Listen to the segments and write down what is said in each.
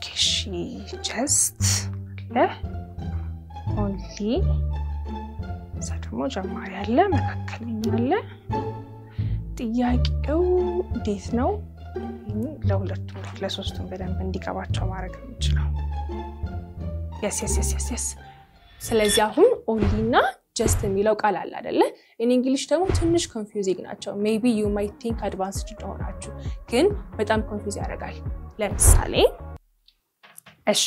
she just le only ሰደሞ ጀማሪ ያለ መካከለኛ ያለ ጥያቄው እንዴት ነው ለሁለቱም ለሶስቱም በደንብ እንዲቀባቸው ማድረግ እንችላለን yes ስለዚህ አሁን only እና just የሚለው ቃል አለ አይደለ in english ደግሞ ትንሽ confusing ናቸው maybe you might think advanced ሆናችሁ ግን በጣም confuse ያደርጋል ለምሳሌ እሺ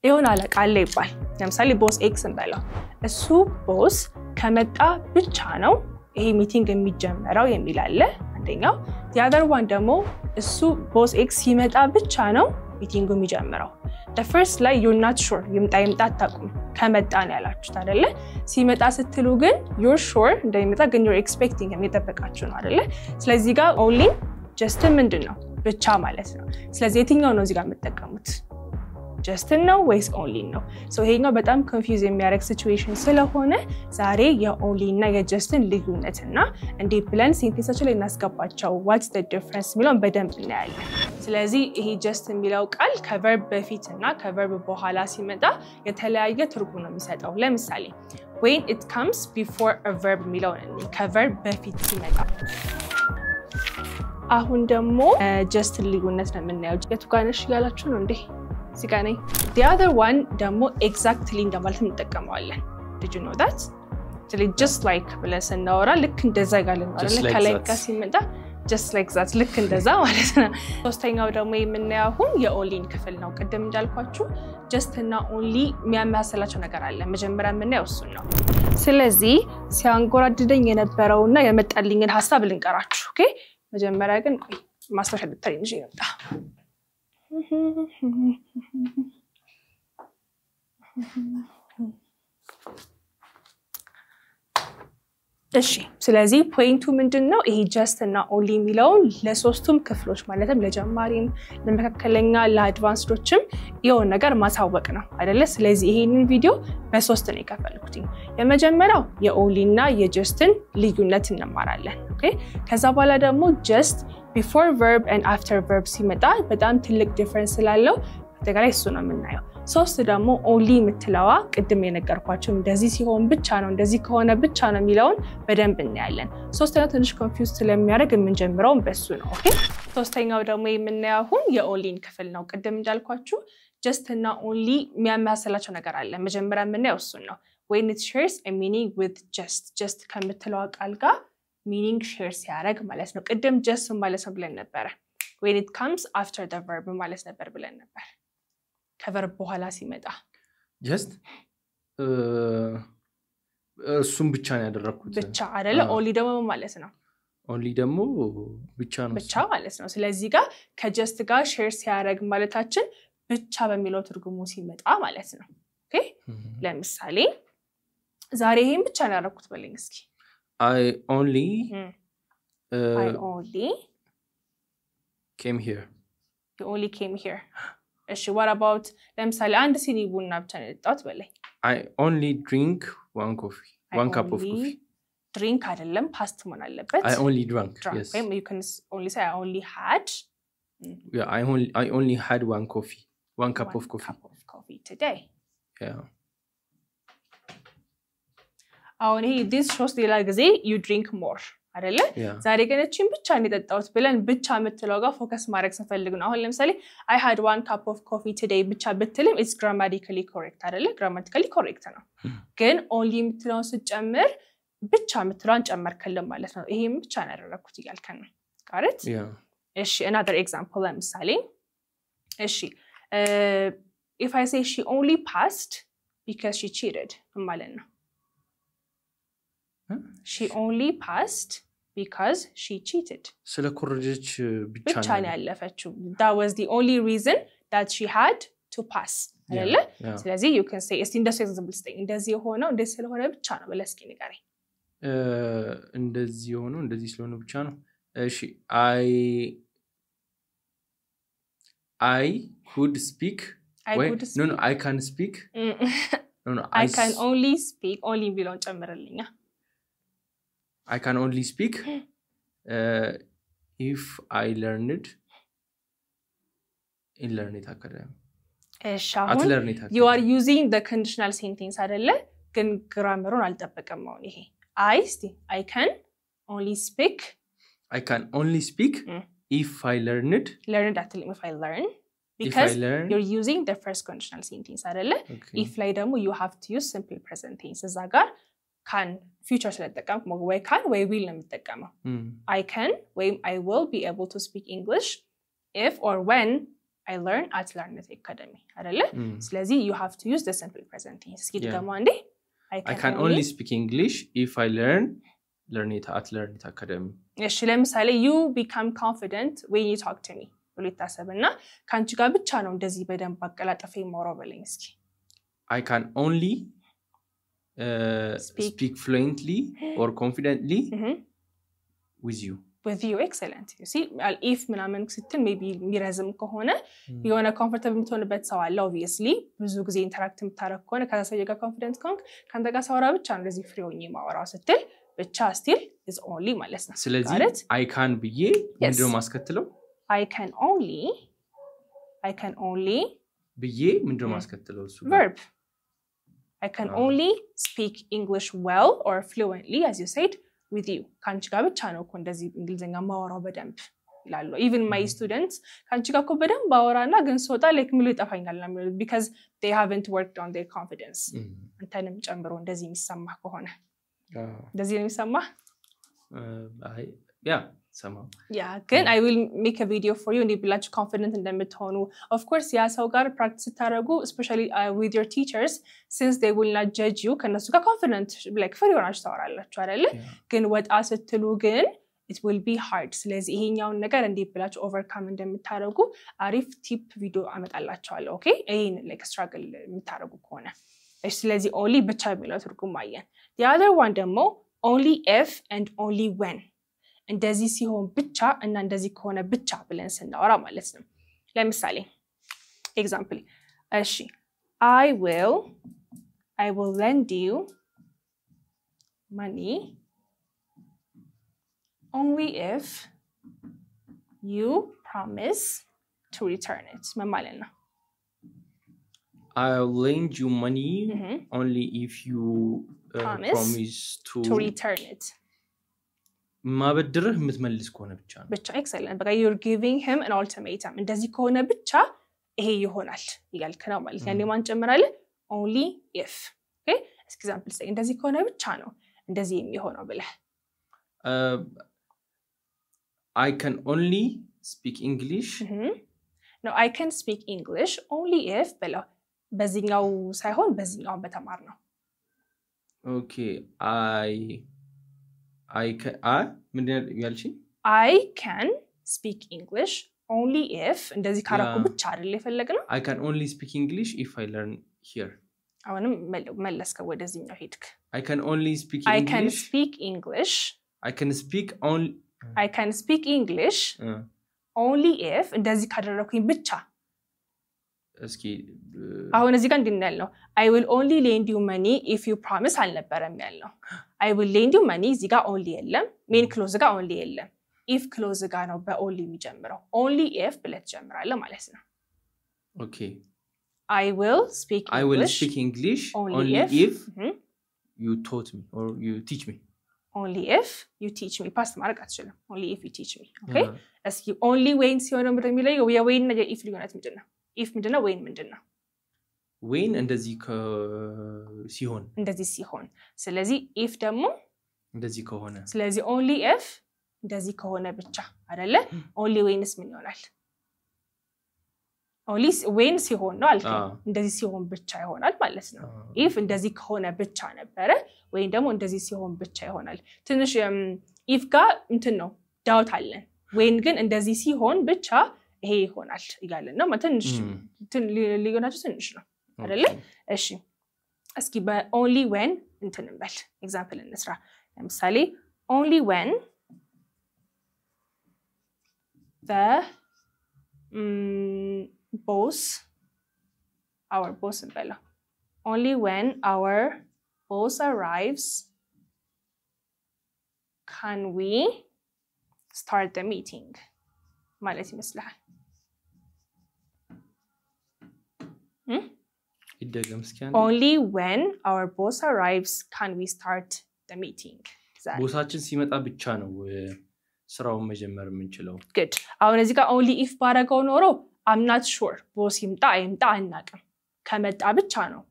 ይሁን አለ ቃል ላይ ይባል ለምሳሌ boss x እንበለው እሱ boss ከመጣ ብቻ ነው ይሄ ሚቲንግ የሚጀመረው የሚል አለ አንደኛው the other one ደግሞ እሱ boss x ሲመጣ ብቻ ነው ሚቲንጉ የሚጀምረው the first ላይ you're not sure ይምጣ አታቁም ከመጣ ነው ያላችሁት አይደለ ሲመጣ ስትሉ ግን you're sure እንደሚመጣ ግን you're expecting የሚጠበቃችሁ ነው አይደለ ስለዚህ ጋር only just ምንድነው ብቻ ማለት ነው ስለዚህ የትኛው ነው እዚህ ጋር የምትጠቀሙት just ነው ወይስ only ነው so ይሄኛው በጣም confuse የሚያደርግ situation ስለሆነ ዛሬ የonly እና የjustን ልዩነትና እንዴ ብለን ሴንቴንሳችን ላይ እናስገባቸው what's the difference ሚለውን በደንብ እናያለን ስለዚህ ይሄ just የሚለው ቃል ከverb በፊትና ከverb በኋላ ሲመጣ የተለያየ ትርጉም ነው የሚሰጠው ለምሳሌ when it comes before a verb ሚለውን ከverb በፊት ሲመጣ አሁን ደግሞ just ልዩነት ነው የምናየው የቱ ጋር ነሽ ያላችሁ ነው እንዴ ሲጋኔ the other one ደግሞ exactly እንደማለት እንጠቀመዋለን did you know that actually just like ብለን ስናወራ ልክ እንደዛ ይጋለን አይደል ከላይ ጋር ሲመጣ just like that ልክ እንደዛ ማለት ነው ሶስተኛው ደግሞ የምናየው አሁን የኦንሊን ክፍል ነው ቅድም እንዳልኳችሁ just እና only የሚያመሳሰላቸው ነገር አለ መጀመሪያ የምናየው እሱ ነው ስለዚህ ሲያንጎራድደኝ የነበረውና የመጣልኝን ሐሳብ ልንቀራችሁ ኦኬ መጀመሪያ ግን ቆይ ማስተሻ ልትሪንጂ ይመጣ እሺ ስለዚህ ፖይንቱ ምንድነው ይሄ just እና only የሚለው ለሶስቱም ክፍሎች ማለትም ለጀማሪም ለመካከለኛ ለአድቫንስዶችም ይሄው ነገር ማሳወቅ ነው አይደለ ስለዚህ ይሄንን ቪዲዮ በሶስት ነው የከፈልኩት የመጀመሪያው የonly እና የjustን ልዩነት እንማራለን ኦኬ ከዛ በኋላ ደግሞ just before verb and after verb ሲመጣ በጣም ትልቅ ዲፈረንስ ስላለው አጠቃላይ እሱ ነው የምናየው ሶስት ደግሞ only የምትለዋ ቅድም የነገርኳችሁ እንደዚህ ሲሆን ብቻ ነው እንደዚህ ከሆነ ብቻ ነው የሚለውን በደንብ እናያለን ሶስተኛው ትንሽ ኮንፊውዝ ስለሚያደርግ የምንጀምረው በሱ ነው ኦኬ ሶስተኛው ደግሞ የምናየው አሁን የonly ክፍል ነው ቅድም እንዳልኳችሁ just እና only የሚያመሳሰላቸው ነገር አለ መጀመሪያ የምናየው እሱ ነው when it shares a meaning with just ከምትለዋ ቃል ጋር meaning share ሲያደርግ ማለት ነው ቅድም just ማለት ነው ብለን ነበር when it comes after the verb ማለት ነበር ብለን ነበር ከverb በኋላ ሲመጣ just እሱም ብቻ ነው ያደረኩት ብቻ አይደለ only ደግሞ ማለት ነው only ደግሞ ብቻ ማለት ነው ስለዚህ ጋር ከjust ጋር share ሲያደርግ ማለታችን ብቻ በሚለው ትርጉሙ ሲመጣ ማለት ነው ኦኬ ለምሳሌ ዛሬ ይሄን ብቻ ነው ያደረኩት በለኝ እስኪ I only came here you only came here እሺ what about ለምሳሌ አንድ ሲኒ ቡና ብቻ ነው የጠጣሁት በለኝ I only drink one cup of coffee drink አይደለም past መሆን አለበት I only drank yes you can only say I only had yeah I only had one cup of coffee today yeah አሁን ይሄ this shows ሌላ ጊዜ you drink more አይደለ ዛሬ ግን እቺን ብቻ እንጠጣውት ብለን ብቻ መተለው ጋር ፎከስ ማድረግ ሰፈልግ ነው አሁን ለምሳሌ I had one cup of coffee today ብቻ ብትልም it's grammatically correct አይደለ grammatically correct ነው ግን only ምትለው ሲጨምር ብቻ ምትሏን ጨመርከልን ማለት ነው ይሄም ብቻ ነው ያደረኩት ይያልከን ነው correct እሺ another example ለምሳሌ እሺ if I say she only passed because she cheated ማለት ነው she only passed because she cheated ስለኮረጀች ብቻ ነው ያለፈችው that was the only reason that she had to pass አይደለ ስለዚህ you can say እስቲ እንደዚህ ኤግዛምፕል ስጠኝ እንደዚህ ሆነው እንደዚህ ስለሆነ ብቻ ነው በለስኪ ንገረኝ እንደዚህ ሆነው እንደዚህ ስለሆነ ብቻ ነው እሺ I could speak no I can speak no I can only speak only ቢሎን ጨምርልኛ I can only speak if I learned in Learn It Academy አሁን you are using the conditional sentence አይደለ ግን ግራመሩን አልጠበቀም አሁን ይሄ I can only speak if I learned if I learn because you're using the first conditional sentence አይደለ if ላይ ደግሞ you have to use simple present tense እዛ ጋር can future ስለተጠቀምኩ ወይ can ወይ will ነው የምጠቀመው I can ወይ I will be able to speak English if or when I learn at Learnet Academy አይደለ ስለዚህ you have to use the simple present tense እስኪ ደግሞ አንዴ I can only speak English if I learn it at Learnet Academy እሺ ለምሳሌ you become confident when you talk to me ብሎ ይታሰብና ካንቺ ጋር ብቻ ነው እንደዚህ በደንብ አቀላጥፈ የማወራው በለኝ እስኪ I can only speak fluently or confidently with you excellent you see if ምናምን ስትል maybe ሚረዝም ከሆነ የሆነ comfortable የምትሆንበት ሰው አለ obviously ብዙ ጊዜ ኢንተራክት የምታረግ ከሆነ ከዛ ሰው ጋር confident ከሆንክ ካንተ ጋር ሳወራ ብቻ ነው እንደዚህ ፍሪ ሆኜ ማወራው ስትል ብቻ still is only ማለት ነው ስለዚህ I can ብዬ ምንድነው ማስከትለው I can only ብዬ ምንድነው ማስከትለው እሱ verb I can only speak English well or fluently as you said with you ካንቺ ጋር ብቻ ነው እኮ እንደዚህ እንግሊዘኛ ማወራው በደንብ ይላሉ even my students ካንቺ ጋር እኮ በደንብ አወራና ግን ስወጣ like ምሉ ይጠፋኛል ነው because they haven't worked on their confidence አንተንም ጨምሮ እንደዚህ የሚሰማ ከሆነ እንደዚህ ነው የሚሰማ yeah somehow ግን I will make a video for you and you'll be like confident እንደምትሆኑ of course ያ ሰው ጋር practice ታረጉ especially with your teachers since they will not judge you ከነሱ ጋር confident like for your ሆናችሁ ታወራላችሁ አይደለ ግን ወጣ ስትሉ ግን it will be hard ስለዚህ ይሄኛውን ነገር እንዲብላችሁ overcome እንደምታረጉ አሪፍ ቲፕ ቪዲዮ አመጣላችኋለሁ okay ይሄን like struggle የምታረጉ ከሆነ እሺ ስለዚህ only ብቻ የሚለው ትርጉም አየን the other one ደግሞ only if and only when እንደዚህ ሲሆን ብቻ እና እንደዚህ ከሆነ ብቻ ብለን ስናወራ ማለት ነው ለምሳሌ example እሺ I will lend you money only if you promise to return it ማለት ነው I'll lend you money only if you promise to return it ማበድርህ የምትመልስ ከሆነ ብቻ excellent በቃ you're giving him an ultimatum እንደዚህ ከሆነ ብቻ ይሄ ይሆናል ይላልክ ነው ማለት ያኔ ማን ጨምራለ only if okay example say እንደዚህ ከሆነ ብቻ ነው እንደዚህ የሚሆነው ብለ I can only speak English no I can speak English only if ብለው በዚህኛው ሳይሆን በዚህኛው በተማር ነው okay I can speak English only if እንደዚህ ካራኩ ብቻ አይደል የፈለግነው I can only speak English if I learn here አሁንም መለስከው ወደዚህኛው ሄድክ I can only speak English I can speak English only if እንደዚህ ካደረኩኝ ብቻ እስኪ አሁን እዚህ ጋር እንድንል ነው I will only lend you money if you promise አልነበረም ያለው I will lend you money እዚህ ጋር only የለም main clause ጋር only የለም if clause ጋር ነው በonly የሚጀምረው only if ብለህ ትጀምራለህ ማለት ነው okay I will speak English only if you taught me or you teach me only if you teach me past ማድረግ አትችልም only if you teach me okay እስኪ only when ሲሆን ነው የሚለው የwhen እና if ልዩነት ምንድነው if ምንድነው when ምንድነው when እንደዚህ ሲሆን ስለዚህ if ደግሞ እንደዚህ ከሆነ ስለዚህ only if እንደዚህ ከሆነ ብቻ አይደለ only whenስ ምን ይሆናል only when ሲሆን ነው አልከኝ እንደዚህ ሲሆን ብቻ ይሆናል ማለት ነው if እንደዚህ ከሆነ ብቻ ነበረ ወይ ደግሞ እንደዚህ ሲሆን ብቻ ይሆናል ትንሽ if ጋር እንትን ነው ዳውት አለን when ግን እንደዚህ ሲሆን ብቻ ይሄ ይሆናል ይጋለን ነው ትንሽ ልዩነቱ ትንሽ ነው አይደለ እሺ እስኪ only when እንትን እንበል ኤግዛምፕል እንስራ ለምሳሌ only when the our boss እንበል only when our boss arrives can we start the meeting ማለት ይመስላል ይደገም እስኪ አንዴ Only when our boss arrives can we start the meeting. ቦሳችን ሲመጣ ብቻ ነው ስራውን መጀመር የምንችለው Good. አሁን እዚህ ጋር only if ባረጋው ኖሮ I'm not sure ቦስ ይምጣ አይምጣ አናውቅም ከመጣ ብቻ ነው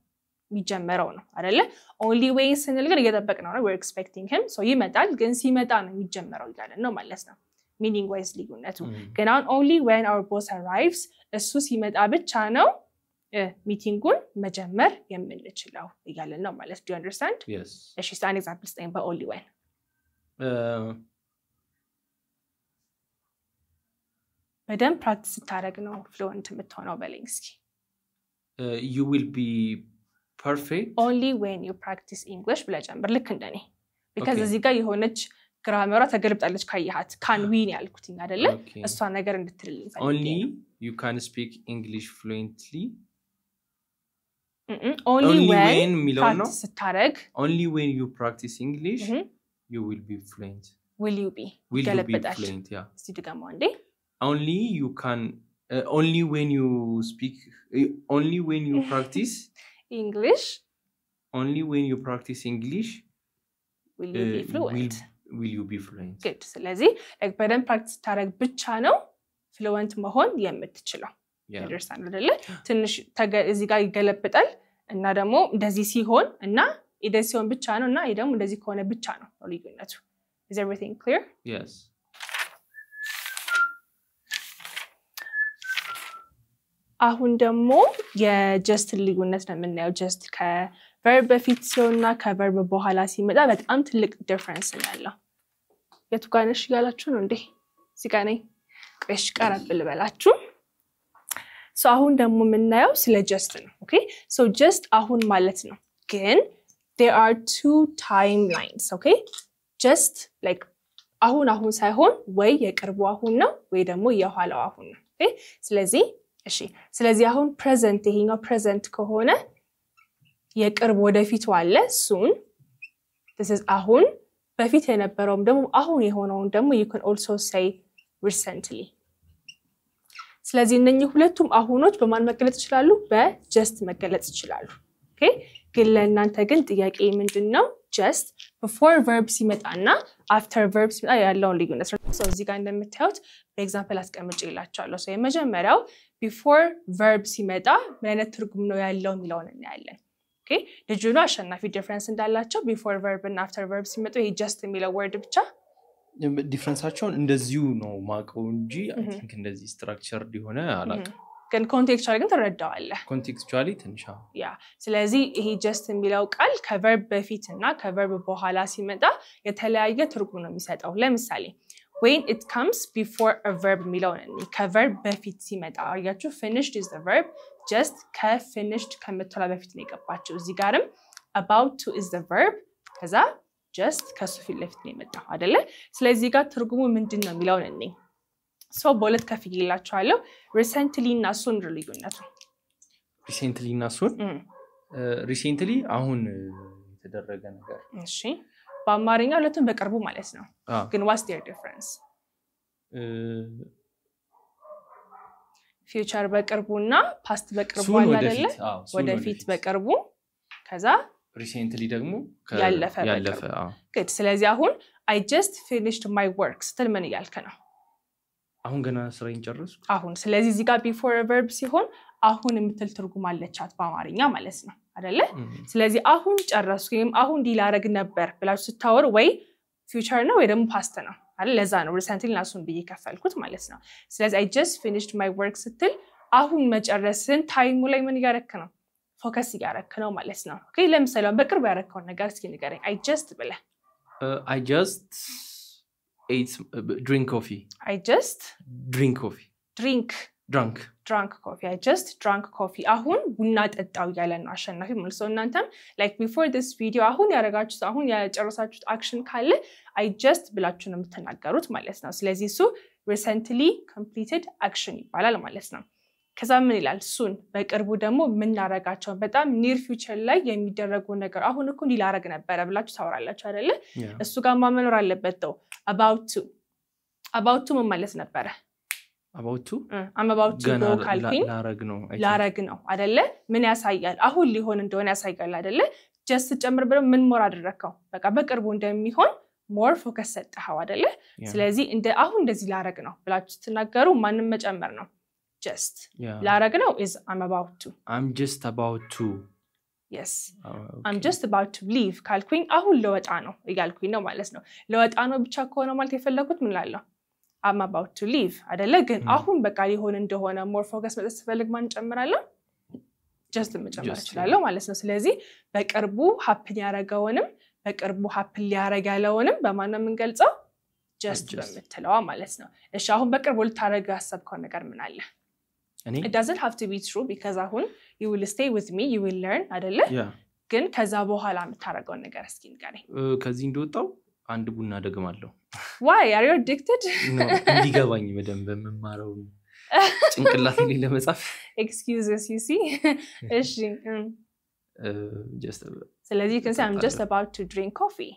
የሚጀመረው ነው አይደለ only way ስንል ግን እየተጠበቅነው ነው we're expecting him so ይመጣል ግን ሲመጣ ነው የሚጀመረው ይላል ነው ማለት ነው meaning wise ልዩነቱ ግን አሁን only when our boss arrives እሱ ሲመጣ ብቻ ነው ሚቲንጉን መጀመር የምንችለው ይላል ነው ማለት do you understand yes እሺ an example ስጠኝ but only when በደም ፕራክቲስ ታደርግ ነው ፍሉዌንት የምትሆነው በለኝ እስኪ you will be perfect only when you practice English ብለህ ጀምር ልክ እንደኔ because እዚህ ጋር የሆነች ግራመሯ ተገልብጣለች ካያሃት can we ያልኩትኝ አይደለ እሷ ነገር እንድትልልኝ ፈልጌ only you can speak English fluently only when practice ታደርግ only when you practice English you will be fluent will you be fluent yeah እስቲ ድገመው አንዴ only you can only when you speak only when you practice English only when you practice English will you be fluent will you be fluent good ስለዚህ like በደም ፕራክቲስ ታደርግ ብቻ ነው fluent መሆን የምትችለው understand አይደለ ትንሽ እዚህ ጋር ይገለብጣል እና ደግሞ እንደዚህ ሲሆን እና እንደዚህ ሲሆን ብቻ ነው እና ደግሞ እንደዚህ ከሆነ ብቻ ነው ልዩነቱ is everything clear yes አሁን ደግሞ የጀስት ልዩነት ነው የምናየው ጀስት ከቨርብ በፊት ሲሆንና ከቨርብ በኋላ ሲመጣ በጣም ትልቅ ዲፈረንስ ነው ያለው የቱ ጋር ነሽ ያላችሁ ነው እንዴ እዚህ ጋር ነኝ ቆይሽ ቀረብ ልበላችሁ ሶ አሁን ደግሞ የምናየው ስለ ጀስት ነው ኦኬ ሶ ጀስት አሁን ማለት ነው ግን there are two timelines okay just like አሁን ሳይሆን ወይ የቅርቡ አሁን ነው ወይ ደግሞ የኋላው አሁን ነው ኦኬ ስለዚህ አሁን present ይሄኛው present ከሆነ የቅርብ ወደፊት ዋለ soon this is አሁን በፊት የነበረውም ደግሞ አሁን የሆነውን ደግሞ you can also say recently ስለዚህ እነኚህ ሁለቱም አሁኖች በማን መገለጽ ይችላሉ በጀስት መገለጽ ይችላሉ ኦኬ ግን ለእናንተ ግን ጥያቄ ምንድነው just before verb ሲመጣና after verb ሲመጣ ያለውን ልዩነት ነው እዚህ ጋር እንደምታዩት በኤግዛምፕል አስቀምጬላችኋለሁ so የመጀመሪያው before verb ሲመጣ ምን አይነት ትርጉም ነው ያለው የሚለውን እናያለን ኦኬ did you know አሸናፊ ዲፈረንስ እንዳላቸው before verb እና after verb ሲመጡ ይሄ just የሚለው word ብቻ ዲፈረንሳቸውን እንደዚሁ ነው ማቀው እንጂ I think እንደዚህ ስትራክቸርድ ሆነ አላውቅም ግን ኮንቴክስቹዋሊ ግን ተረዳዋለህ ኮንቴክስቹዋሊ ትንሽ ያ ስለዚህ ይሄ just የሚለው ቃል ከቨርብ በፊትና ከቨርብ በኋላ ሲመጣ የተለያየ ትርጉም ነው የሚሰጠው ለምሳሌ when it comes before a verb የሚለውን ከቨርብ በፊት ሲመጣ አያችሁ finished is the verb just ከfinished ከመተላ በፊት ነው የገባችው እዚህ ጋርም about to is the verb ከዛ just ከሱ ፊት ለፊት ነው የመጣው አይደለ ስለዚህ ጋር ትርጉሙ ምንድነው የሚለውን እንይ so በሁለት ከፍዬላችኋለሁ recently እና soon ልዩነቱ recently እና soon recently አሁን የተደረገ ነገር እሺ በአማርኛ ሁለቱም በቅርቡ ማለት ነው ግን what's their difference future በቅርቡና past በቅርቡ አይደለ ወደፊት በቅርቡ ከዛ recently ደግሞ ያለፈ good ስለዚህ አሁን I just finished my work ስትል ምን እያልከ ነው አሁን ገና ስራዬን ጨረስኩ አሁን ስለዚህ እዚህ ጋር before a verb ሲሆን አሁን የምትል ትርጉም አለቻት በአማርኛ ማለት ነው አይደለ ስለዚህ አሁን ጨረስኩኝ አሁን ዲላረግ ነበር ብላችሁ ስታወሩ ወይ future ነው ወይ ደግሞ past ነው አይደል ለዛ ነው recently እና soon ብዬ ከፈልኩት ማለት ነው ስለዚህ I just finished my work ስትል አሁን መጨረስን ታይሙ ላይ ምን ያረክ ነው ፎከስ ያረክ ነው ማለት ነው ኦኬ ለምሳሌ በቅርብ ያረከው ነገር እስኪ ንገረኝ I just ብለ I just drink coffee I just drink coffee drank coffee I just drank coffee አሁን ቡና ጠጣው ያለ ነው አሸናፊ መልሶ እናንተም like before this video አሁን ያረጋችሁት አሁን ያጨረሳችሁት አክሽን ካለ I just ብላችሁ ነው የምትናገሩት ማለት ነው ስለዚህ እሱ recently completed action ይባላል ማለት ነው ከዛ ምን ይላል soon በቅርቡ ደግሞ ምን እናረጋቸው በጣም near future ላይ የሚደረጉ ነገር አሁን እኮ ሊላረግ ነበር ብላችሁ ታወራላችሁ አይደለ እሱ ጋር ማመኖር አለበት ነው about to ምን ማለት ነበር about to I'm about to go ካልኩኝ ላረግ ነው አይደለ ምን ያሳያል አሁን ሊሆን እንደሆነ ያሳያል አይደለ just ጨምር ብለው ምን ሞር አደረከው በቃ በቅርቡ እንደሚሆን more focus ሰጠኸው አይደለ ስለዚህ እንደ አሁን እንደዚህ ላረግ ነው ብላችሁ ስትናገሩ ማንንም መጨመር ነው just ላረግ ነው is I'm just about to yes I'm just about to leave ካልኩኝ አሁን ለወጣ ነው እያልኩኝ ነው ማለት ነው ለወጣ ነው ብቻ ከሆነ ማለት የፈለኩት ምን ላለው I'm about to leave አይደለ ግን አሁን በቃ ሊሆን እንደሆነ more focus መስጠት ፈልግ ማን ጨምራለሁ just መጨመር ይችላል ማለት ነው ስለዚህ በቅርቡ happen ያረጋውንም በቅርቡ happen ሊያረጋለውንም በማን ነው የምንገልጸው just በመተለዋ ማለት ነው እሺ አሁን በቅርቡ ልታረጋ ያሰብከው ነገር ምን አለ it doesn't have to be true because አሁን you will stay with me you will learn አይደለ ግን ከዛ በኋላ የምታረጋው ነገር እስኪ ንገረኝ ከዚህ እንደወጣው አንድ ቡና ደግማለሁ why are you addicted እንዲገባኝ በደንብ መማረው ጭንቅላት ላይ ለመጻፍ excuses you see እሺ just ስለዚህ you can say I'm just about to drink coffee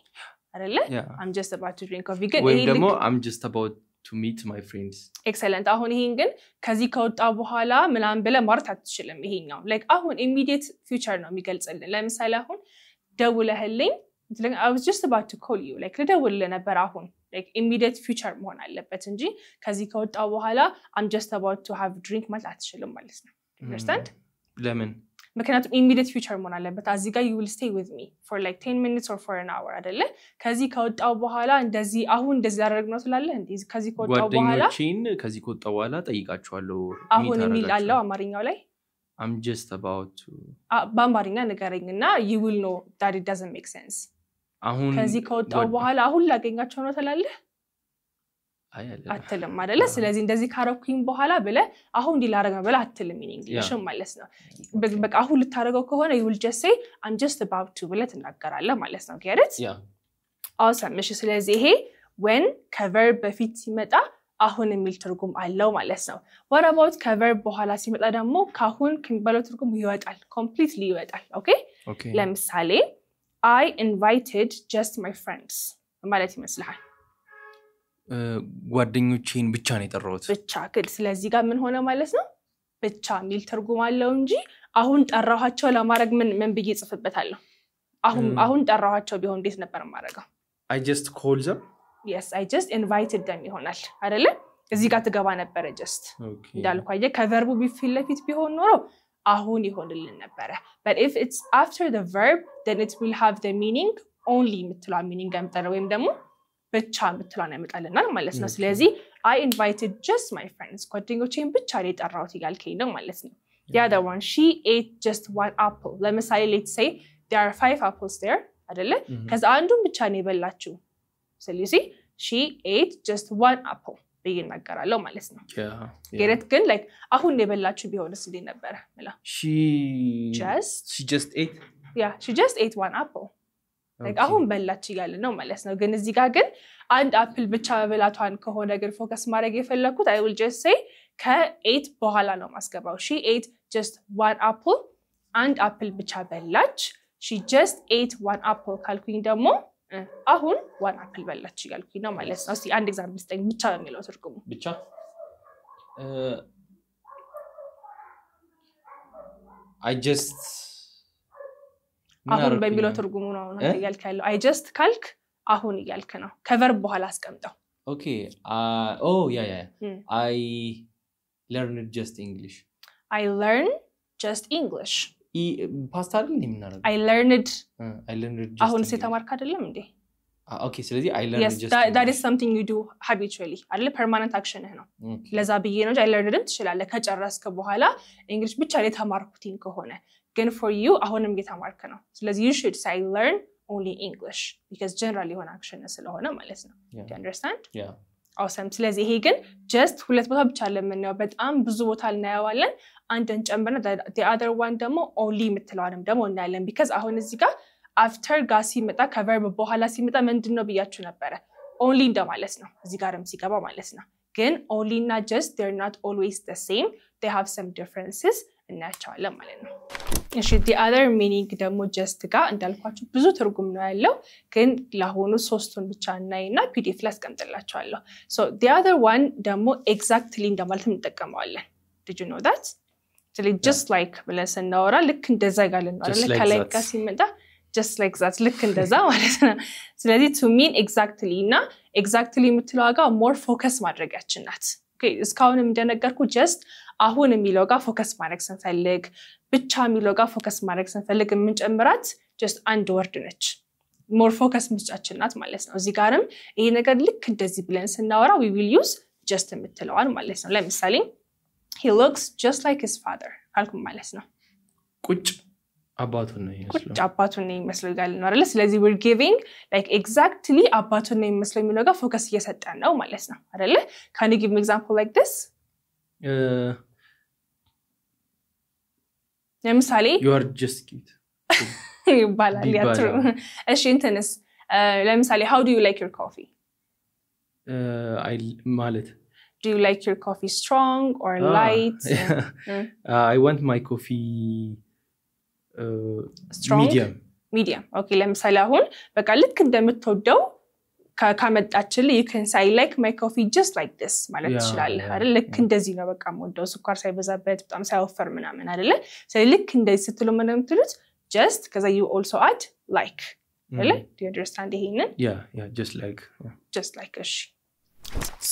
አይደለ I'm just about to drink coffee ግን ወይ ደግሞ I'm just about to meet my friends excellent አሁን ይሄን ግን ከዚህ ከወጣ በኋላ ምናምን ብለ ማርት አትችልም ይሄኛው like አሁን immediate future ነው የሚገልጽልን ለምሳሌ አሁን ደውለህልኝ I was just about to call you like ልደውልልህ ነበር አሁን like immediate future መሆን አለበት እንጂ ከዚህ ከወጣ በኋላ I'm just about to have drink ማለት አትችልም ማለት ነው understand ለምን ምክንያቱም immediate future መሆን አለበት እዚህ ጋር you will stay with me for like 10 minutes or for an hour አይደለ ከዚህ ከወጣው በኋላ እንደዚህ አሁን እንደዚህ ያደርግነው ስላለህ እንዴ ከዚህ ከወጣው በኋላ ጓደኞቼን ከዚህ ከወጣው በኋላ ጠይቃቸዋለሁ አሁን የሚላለው አማርኛው ላይ I'm just about to በአማርኛ ንገረኝና you will know that it doesn't make sense አሁን ከዚህ ከወጣው በኋላ አሁን ላገኛቸው ነው ተላለህ አትልም አይደለ ስለዚህ እንደዚህ ካረኩኝ በኋላ ብለ አሁን ዲላረግ ነው ብለ አትልም in English ማለት ነው በቃ አሁን ልታረጋው ከሆነ you will just say I'm just about to ብለ ተናገራለህ ማለት ነው get it awesome እሺ ስለዚህ ይሄ when ከverb በፊት ሲመጣ አሁን የሚል ትርጉም አለው ማለት ነው what about ከverb በኋላ ሲመጣ ደግሞ ካሁን ከሚባለው ትርጉም ይወጣል completely ይወጣል okay ለምሳሌ I invited just my friends ማለት ይመስላል ጓደኞቼን ብቻ ነው የጠራሁት ብቻ ግን ስለዚህ ጋር ምን ሆነ ማለት ነው ብቻ የሚል ትርጉም አለው እንጂ አሁን ጠራኋቸው ለማድረግ ምን ብዬ ጽፍበታለሁ አሁን ጠራኋቸው ቢሆን እንዴት ነበር ማድረገው I just called them yes I just invited them ይሆናል አይደለ እዚህ ጋር ትገባ ነበር just እንዳልኳየ ከቨርቡ ቢፊት ለፊት ቢሆን ኖሮ አሁን ይሆንልን ነበር but if it's after the verb then it will have the meaning only ምትላ meaning አምጣለ ወይም ደግሞ ብቻ ምትላ ነው ያመጣልናል ማለት ነው ስለዚህ I invited just my friends ጓደኞቼን ብቻ ላይ ጠራሁት ይላልከኝ ነው ማለት ነው the other one she ate just one apple ለምሳሌ let's say there are 5 apples there አይደለ ከዛ አንዱን ብቻ ነው የበላችው ስለዚህ she ate just one apple በይናገራለው ማለት ነው ገረት ግን like አሁን የበላችሁ ቢሆንስ እንዴ ነበር ማለት she just ate she just ate one apple like አሁን በላች ይላል ነው ማለት ነው ግን እዚህ ጋር ግን አንድ አፕል ብቻ በላቷን ከሆነ ግን ፎከስ ማድረግ የፈለኩት I will just say ከ8 በኋላ ነው ማስገባው she ate just one apple አንድ አፕል ብቻ በላች she just ate one apple ካልኩኝ ደግሞ አሁን one apple በላች ይላልኩኝ ነው ማለት ነው እስቲ አንድ ኤግዛምፕል ስጠኝ ብቻ ነው የሚለው ትርጉሙ ብቻ I just አሁን በሚለው ትርጉሙ ነው ያልከለው I just ካልክ አሁን ይያልክ ነው ከቨርብ በኋላ አስቀምጠው okay I learned just English I learned just English past አይደል የምናረጋው I learned just አሁን ተማርክ አይደለም እንዴ okay ስለዚህ I learned just that is something you do habitually አይደል permanent action ነው ለዛ ብዬ ነው I learned ትችላለህ ከጨረስከ በኋላ እንግሊሽ ብቻ ላይ ተማርኩኝ ከሆነ ግን for you አሁንም እየተማርክ ነው ስለዚህ you should say learn only English because generally one action ስለሆነ ማለት ነው do you understand awesome ስለዚህ ይሄ ግን just ሁለት ቦታ ብቻ ለምንነው በጣም ብዙ ቦታ ልናያዋለን አንድን ጨምረን the other one ደግሞ only የምትለዋንም ደግሞ እናያለን because አሁን እዚህ ጋር after ጋር ሲመጣ ከverb በኋላ ሲመጣ ምንድነው ብያችሁ ነበር only እንደማለት ነው እዚህ ጋርም ሲገባ ማለት ነው ግን only እና just they're not always the same they have some differences እናያቸዋለን ማለት ነው። እሺ the other meaning ደግሞ just ጋር እንዳልኳችሁ ብዙ ትርጉም ነው ያለው ግን ለአሁኑ ሶስቱን ብቻ እናይና PDF ላይ አስቀምጥላችኋለሁ so the other one ደግሞ exactly እንደማለት እንጠቀመዋለን did you know that so just like ብለን ስናወራ ልክ እንደዛ ጋር ነው አይደል ከላይ ጋር ሲመጣ just like that ልክ እንደዛ ማለት ነው ስለዚህ to mean exactly እና exactly የምትለው ጋር more focus ማድረጋችን ናት okay እስካሁንም እንደነገርኩ just አሁን የሚለው ጋር ፎከስ ማድረግ ስንፈልግ ብቻ የሚለው ጋር ፎከስ ማድረግ ስንፈልግ የምንጨምራት just አንድ ወርድ ነች more focus መስጫችን ናት ማለት ነው እዚህ ጋርም ይሄ ነገር ልክ እንደዚህ ብለን ስናወራ we will use just የምትለዋን ማለት ነው ለምሳሌ he looks just like his father አልኩ ማለት ነው ቁጭ አባቱን ነው ይመስለው ቁጭ አባቱን ነው ይመስለው ይላል ነው አይደል ስለዚህ we're giving like exactly አባቱን ነው ይመስለው የሚለው ጋር ፎከስ እየሰጠን ነው ማለት ነው አይደል can you give me example like this ለምሳሌ you are just cute ይባላል ያትሩ እሺ እንትንስ ለምሳሌ how do you like your coffee I ማለት do you like your coffee strong or light I want my coffee strong medium okay ለምሳሌ አሁን በቃ ልክ እንደምትወደው ካመጣችልኝ you can say I like my coffee just like this ማለት ይችላል አይደል ልክ እንደዚህ ነው በቃ ወደው ስኳር ሳይበዛበት በጣም ሳይወፈር ምናምን አይደል ስለዚህ ልክ እንደዚህ ስትሉ ምን እንደምትሉት just because you also add like አይደል do you understand ይሄንን yeah just like እሺ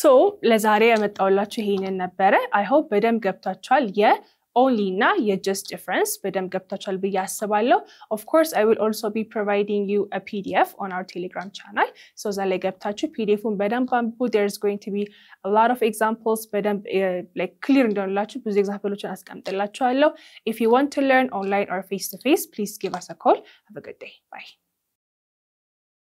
so ለዛሬ ያመጣውላችሁ ይሄንን ነበር I hope በደንብ ገብታችኋል only na just difference bedem ገብታችኋል ብዬ አስባለሁ of course I will also be providing you a PDF on our Telegram channel so za ላይ ገብታችሁ PDF-ን በደንብ አንብቡ there's going to be a lot of examples bedem like clear እንደሆነላችሁ ብዙ ኤግዛምፕሎችን አስቀምጥላችኋለሁ if you want to learn online or face to face please give us a call have a good day bye